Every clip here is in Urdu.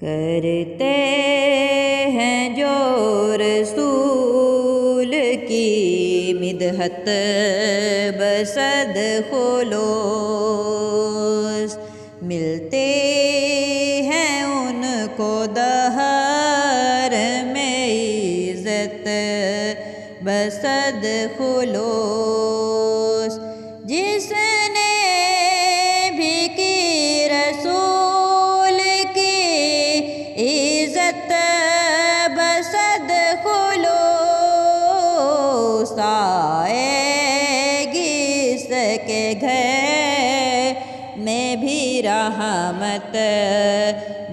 کرتے ہیں جو رسول کی مدحت بصد خلوص، ملتے ہیں ان کو دہر میں عزت بصد خلوص، جس نے بھی کی رسول کی عزت بصد خلوص، آئے گی اس کے گھر میں بھی رحمت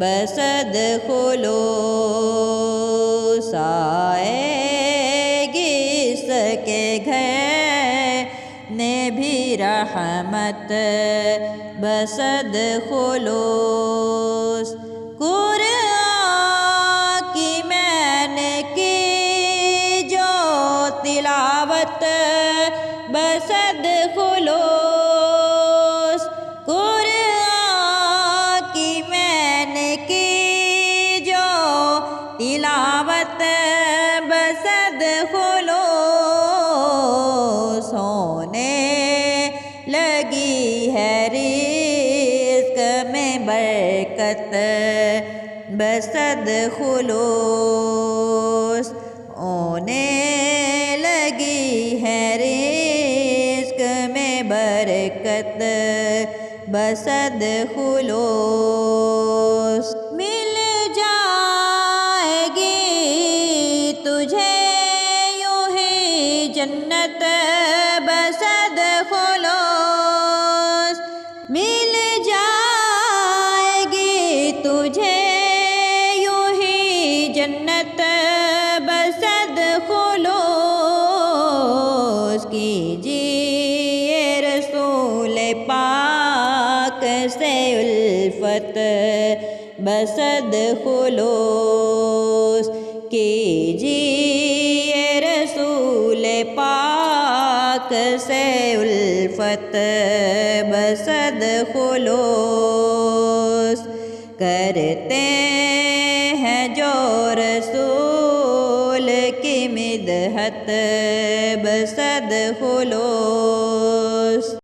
بصد خلوص، آئے گی اس کے گھر میں بھی رحمت بصد خلوص۔ قرآن کی میں نے کی جو تلاوت بصد خلوص، قرآن کی میں نے کی جو تلاوت بصد خلوص، ہونے لگی ہے رزق میں برکت بصد خلوص، ہونے لگی ہے رزق میں برکت بصد خلوص، مل جائے گی تجھے یوں ہی جنت بصد خلوص، مل جائے گی تجھے یوں ہی جنت بصد خلوص، کیجیے رسول پاک سے الفت بصد خلوص، کیجیے رسول پاک سے الفت بصد خلوص، کرتے ہیں جو رسول کی مدحت بصد خلوص۔